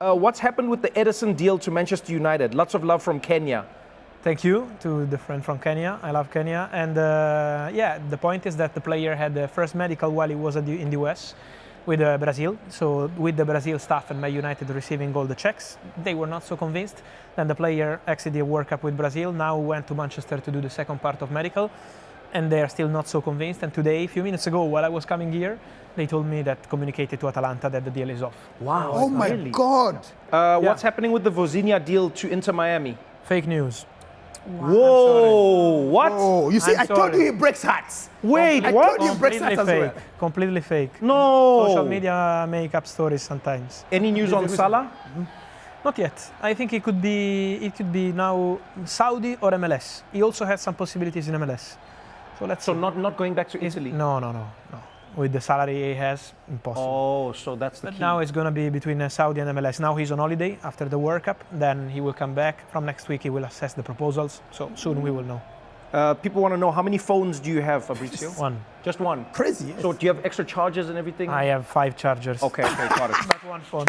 What's happened with the Ederson deal to Manchester United? Lots of love from Kenya. Thank you to the friend from Kenya. I love Kenya. And yeah, the point is that the player had the first medical while he was in the US with Brazil. So with the Brazil staff and Man United receiving all the checks, they were not so convinced. Then the player exited a World Cup with Brazil, now went to Manchester to do the second part of medical, and they are still not so convinced. And today, a few minutes ago, while I was coming here, they told me that communicated to Atalanta that the deal is off. Wow. Oh my really? God. What's happening with the Vozinha deal to Inter Miami? Fake news. Wow. Whoa, what? Oh, you see, I'm I told sorry. you he breaks hearts. Wait, I what? told you he breaks hearts as well. Completely fake. No. Social media make up stories sometimes. Any news on Salah? Not yet. I think it could be now Saudi or MLS. He also has some possibilities in MLS. So let's So see. not going back to Italy? No. With the salary he has, impossible. Oh, so that's the But key. now it's going to be between Saudi and MLS. Now he's on holiday after the World Cup. Then he will come back. From next week he will assess the proposals. So soon we will know. People want to know, how many phones do you have, Fabrizio? One. Just one? Crazy. Yes. So do you have extra chargers and everything? I have 5 chargers. Okay, got it. Not one phone.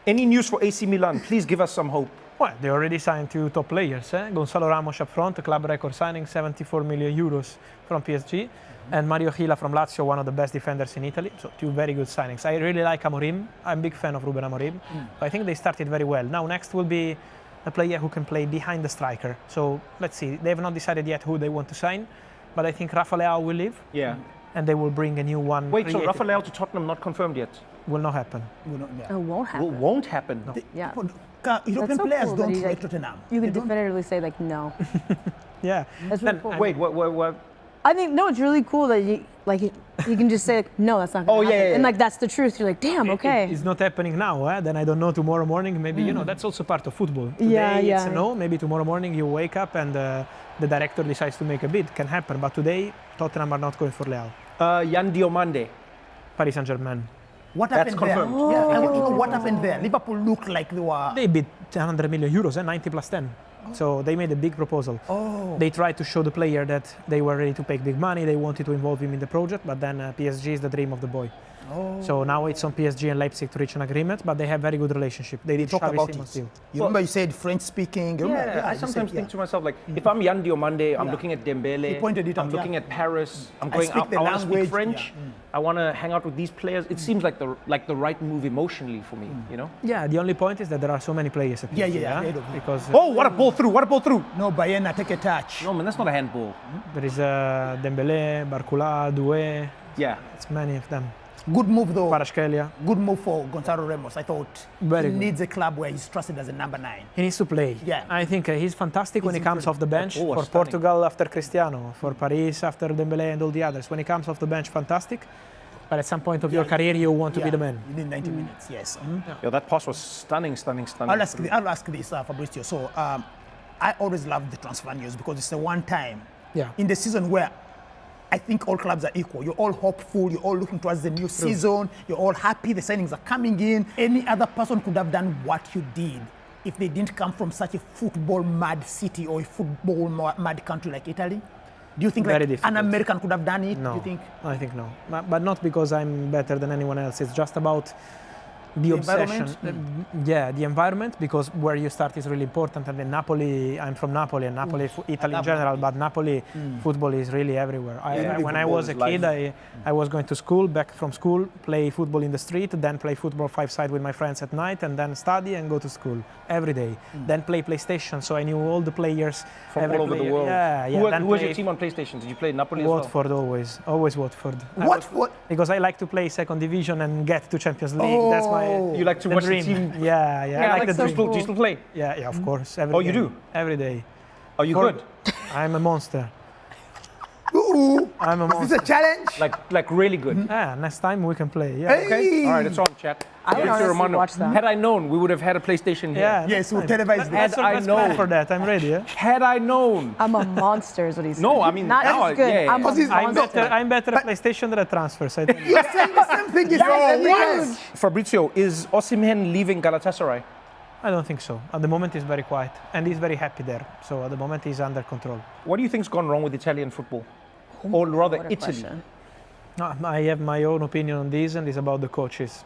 Any news for AC Milan? Please give us some hope. Well, they already signed 2 top players. Gonzalo Ramos up front, a club record signing, 74 million euros from PSG. And Mario Gila from Lazio, one of the best defenders in Italy. So 2 very good signings. I really like Amorim. I'm a big fan of Ruben Amorim. So I think they started very well. Now next will be a player who can play behind the striker. So let's see. They have not decided yet who they want to sign. But I think Rafael Leão will leave. Yeah. And they will bring a new one. Wait, so creative. Rafael Leão to Tottenham not confirmed yet? Will not happen. It won't happen. Won't happen. No. Yeah. European That's so players cool that don't he, rate like, Tottenham. You They can don't. definitively say like no. Yeah. That's really Then, cool. Wait, what? I think no, it's really cool that you can just say like, no, that's not gonna Oh, happen. yeah. And like that's the truth. You're like, damn, okay. It's not happening now. Then I don't know tomorrow morning. Maybe you know that's also part of football. Today Yeah, it's a yeah. no. Maybe tomorrow morning you wake up and the director decides to make a bid. Can happen. But today Tottenham are not going for Leão. Yann Diomande. Paris Saint-Germain. What That's happened there? confirmed. Yeah, I want to know what happened there. Liverpool looked like they were. They bid 100 million euros and 90 plus 10. So they made a big proposal. Oh. They tried to show the player that they were ready to pay big money. They wanted to involve him in the project, but then PSG is the dream of the boy. Oh. So now it's on PSG and Leipzig to reach an agreement, but they have very good relationship. They did Talk Xavi about Simons it. deal. You remember you said French speaking. You remember? Yeah, I you sometimes said, think to myself, like, if I'm Yann Diomande, I'm Yeah. looking at Dembele, He pointed it I'm out, looking yeah. at Paris, I'm I going speak out, the I want to speak language, French, yeah. I want to hang out with these players. It seems like the right move emotionally for me, you know? Yeah, the only point is that there are so many players at Yeah, PSG, yeah, ahead of you. because Oh, what a ball through, what a ball through. No, Bayena, take a touch. No, man, that's not a handball. there is Dembele, Barcola, Doué, Yeah. it's many of them. Good move though. Kvaratskhelia. Good move for Gonzalo Ramos. I thought Very he good. needs a club where he's trusted as a number 9. He needs to play. Yeah. I think he's fantastic when he He's comes off the bench. Oh, For stunning. Portugal after Cristiano, for Paris after Dembele and all the others. When he comes off the bench, fantastic. But at some point of your career, you want to be the man. You need 90 minutes, yes. Yo, that pass was stunning. I'll ask this, Fabrizio. So I always love the transfer news because it's the one time Yeah. in the season where I think all clubs are equal. You're all hopeful. You're all looking towards the new season. You're all happy. The signings are coming in. Any other person could have done what you did if they didn't come from such a football mad city or a football mad country like Italy. Do you think Very like difficult. an American could have done it? No, Do you think? I think no. But not because I'm better than anyone else. It's just about the obsession. environment? Yeah, the environment, because where you start is really important. And in Napoli, I'm from Napoli, and Napoli, Italy in general, but Napoli football is really everywhere. When I was a kid, I was going to school, back from school, play football in the street, then play football 5-side with my friends at night, and then study and go to school every day. Then play PlayStation, so I knew all the players From all over the world. Yeah. Who was your team on PlayStation? Did you play Napoli Watford always Watford. What? Because I like to play second division and get to Champions League. That's my You like to the watch dream. the team? Yeah. I like the do, you dream. still, do you still play? Yeah, of course. Every Oh, you day. do? Every day. Are you For- good? I'm a monster. Ooh. I'm a Is this monster. a challenge? Like really good? Yeah, next time we can play. Yeah. Hey. Okay. All right, it's on, chat. I would Fabrizio honestly Romano. watch that. Had I known, we would have had a PlayStation here. Yeah. Yes, we'll next time. televise this. Had I Let's plan known. for that. I'm ready. Yeah? Had I known. I'm a monster is what he said. No, I mean, not now as good. yeah, yeah. I'm a Because he's- monster. I'm better at PlayStation than at transfers. I think. You're saying the same thing. Yes. Fabrizio, is Osimhen leaving Galatasaray? I don't think so. At the moment, he's very quiet, and he's very happy there. So at the moment, he's under control. What do you think's gone wrong with Italian football? Or rather, What a Italy? question. I have my own opinion on this, and it's about the coaches.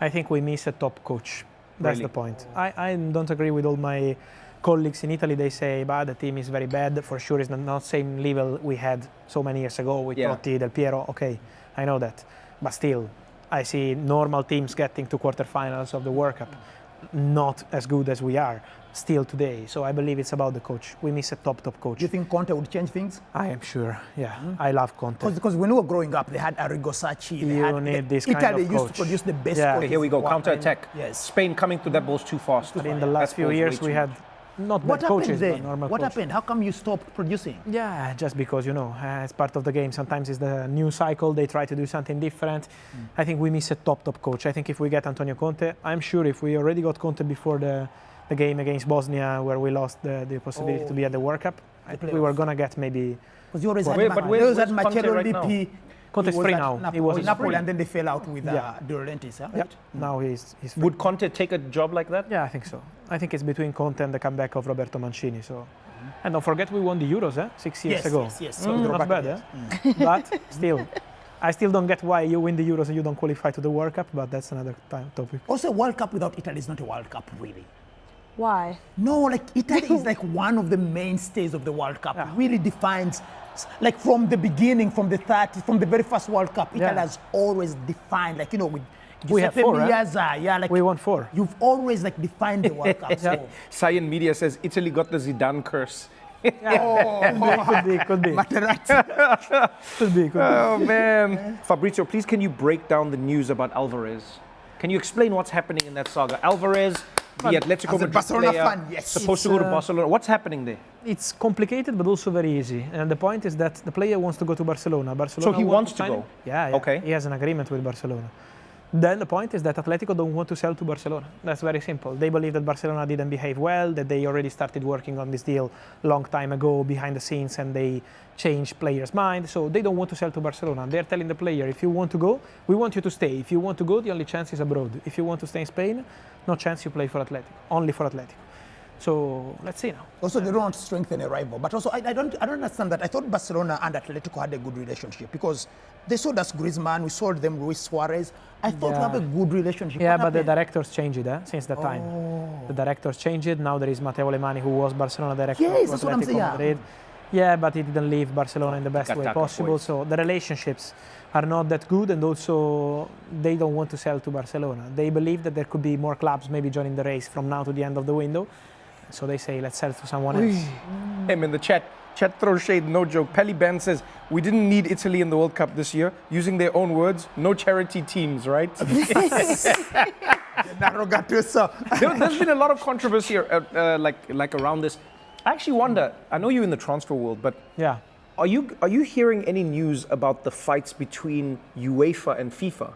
I think we miss a top coach. That's Really? the point. I don't agree with all my colleagues in Italy. They say, "Bah, the team is very bad. For sure, it's not same level we had so many years ago with Yeah. Totti, Del Piero." Okay, I know that, but still, I see normal teams getting to quarterfinals of the World Cup, not as good as we are still today. So I believe it's about the coach. We miss a top coach. Do you think Conte would change things? I am sure. Yeah, I love Conte. Because when we were growing up, they had Arrigo Sacchi. They You had need this kind Italy of used to coach. produce the best Yeah. coaches. Okay, here we go, What- counter-attack. Yes. Spain coming to that ball's too fast. But in the That last few ball's years, way we too- had not What bad coaches, happened but then? normal What coaches. happened? How come you stopped producing? Yeah, just because, it's part of the game. Sometimes it's the new cycle. They try to do something different. I think we miss a top coach. I think if we get Antonio Conte, I'm sure if we already got Conte before the game against Bosnia, where we lost the possibility to be at the World Cup, we were going to get maybe... Because you always But had, where's those had Conte Marcello right now? Lippi. Conte's He was free at now. Napoli, He was Napoli free. and then they fell out with Yeah. De Laurentiis, huh? Yeah, Right? now he's free. Would Conte take a job like that? Yeah, I think so. I think it's between Conte and the comeback of Roberto Mancini. So, and don't forget we won the Euros 6 years Yes, ago. yes. So with Not Roberto, bad, yes. But still, I still don't get why you win the Euros and you don't qualify to the World Cup. But that's another topic. Also, World Cup without Italy is not a World Cup, really. Why? No, like Italy is like one of the mainstays of the World Cup. Yeah. It really defines, like from the beginning, from the 30s, from the very first World Cup, Italy Yeah. has always defined, like, with We have Giuseppe 4, right? Meazza, yeah, like We won 4. you've always like defined the World Cup. So. Cyan Media says Italy got the Zidane curse. Could be. Materazzi. Could be. Oh man, Fabrizio, please can you break down the news about Alvarez? Can you explain what's happening in that saga? Alvarez, the Atletico as a Madrid Barcelona player, fan, yes. supposed to go to Barcelona. What's happening there? It's complicated, but also very easy. And the point is that the player wants to go to Barcelona. Barcelona So he wants to sign go? him. Yeah. Okay. He has an agreement with Barcelona. Then the point is that Atletico don't want to sell to Barcelona. That's very simple. They believe that Barcelona didn't behave well, that they already started working on this deal long time ago behind the scenes, and they changed players' mind. So they don't want to sell to Barcelona. They're telling the player, if you want to go, we want you to stay. If you want to go, the only chance is abroad. If you want to stay in Spain, no chance you play for Atletico. Only for Atletico. So let's see now. Also, they don't want to strengthen a rival. But also, I don't understand that. I thought Barcelona and Atletico had a good relationship because they sold us Griezmann, we sold them Luis Suarez. I thought we Yeah. have a good relationship. Yeah, What but the happened? directors changed it since that time. The directors changed it. Now there is Matteo Alemany, who was Barcelona director Yes, of that's what I'm Atletico saying, yeah. Madrid. Yeah, but he didn't leave Barcelona in the best way Tic-tac possible. points. So the relationships are not that good, and also they don't want to sell to Barcelona. They believe that there could be more clubs maybe joining the race from now to the end of the window. So they say, let's sell to someone else. Him in the chat throws shade, no joke. Pelly Ben says, we didn't need Italy in the World Cup this year. Using their own words, no charity teams, right? There's been a lot of controversy like around this. I actually wonder, I know you're in the transfer world, but Yeah. are you hearing any news about the fights between UEFA and FIFA?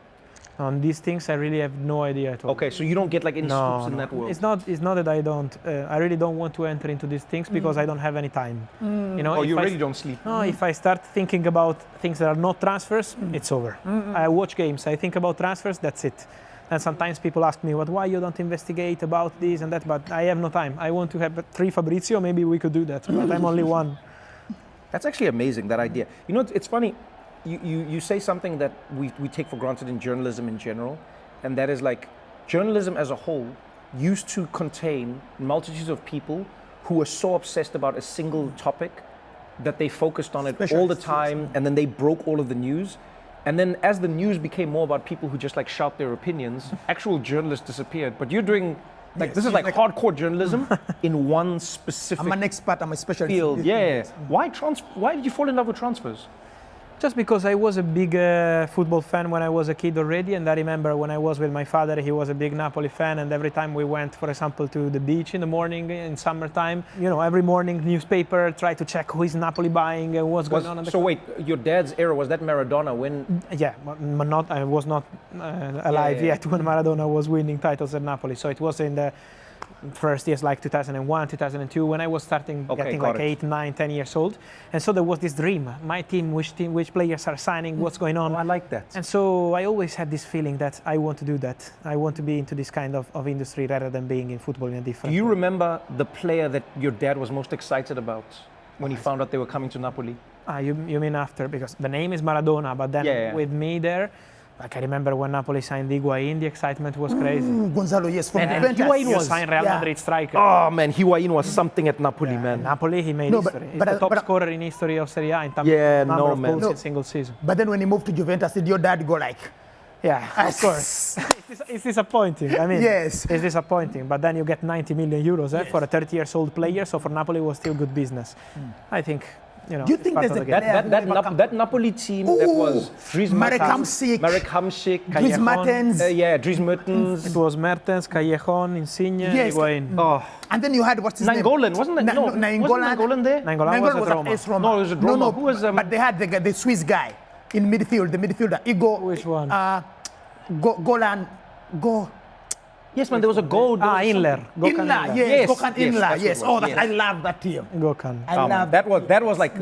On these things, I really have no idea at all. Okay, so you don't get like any scoops in that world? It's not that I don't. I really don't want to enter into these things because I don't have any time. Oh, if you I really don't sleep? No, if I start thinking about things that are not transfers, it's over. I watch games, I think about transfers, that's it. And sometimes people ask me, why you don't investigate about this and that, but I have no time. I want to have 3 Fabrizio, maybe we could do that, but I'm only one. That's actually amazing, that idea. You know, it's funny, you say something that we take for granted in journalism in general, and that is like, journalism as a whole used to contain multitudes of people who were so obsessed about a single topic that they focused on it all the time, and then they broke all of the news. And then as the news became more about people who just like shout their opinions, actual journalists disappeared. But you're doing, like, Yes, this is like hardcore journalism in one specific I'm an expert, I'm a specialist. field. Yeah. Why did you fall in love with transfers? Just because I was a big football fan when I was a kid already, and I remember when I was with my father, he was a big Napoli fan, and every time we went, for example, to the beach in the morning in summertime, every morning newspaper, try to check who is Napoli buying and what's going on in the So wait, your dad's era, was that Maradona when? Yeah, but I was not alive yet when Maradona was winning titles at Napoli. So it was in the first years like 2001, 2002, when I was starting getting got like it. 8, 9, 10 years old. And so there was this dream, my team, which players are signing, what's going on. Oh, I like that. And so I always had this feeling that I want to do that. I want to be into this kind of industry rather than being in football in a different Do you way. remember the player that your dad was most excited about when he found out they were coming to Napoli? You mean after, because the name is Maradona, but then Yeah. with me there, Like I remember when Napoli signed Higuain, the excitement was crazy. Ooh, Gonzalo, yes, from And Juventus. Higuain He was- signed Real yeah. Madrid striker. Oh man, Higuain was something at Napoli, man. Napoli, he made No, but- history. He's but- the top but- scorer in history of Serie A in terms Yeah, of number no, of man. goals No. in single season. But then when he moved to Juventus, did your dad go like, Yeah, of course. It's disappointing. I mean, Yes. it's disappointing. But then you get 90 million euros for a 30-year-old player. So for Napoli, it was still good business. I think, do you it's think part there's of a the game. That Napoli team that was Dries Marek Mertens, Hamsik, Marek Hamsik, Dries Callejon. Mertens. Dries Mertens. It was Mertens, Callejon, Insigne, Yes. Higuain. Oh, And then you had, what's his name? Nainggolan, wasn't it? Na- No, no, Nainggolan. wasn't Nainggolan there? Nainggolan was at Roma. AS Roma. No, it was at Roma. Who was, but they had the Swiss guy in midfield, the midfielder, Igor. Which one? Golan. Yes, man, there was a goal. there was Inler. something. Gökhan Inla, Inler. yes, Yes, Gökhan yes, Inla, that's yes. what it was, Oh, yes. I love that team. Gökhan. I love That was like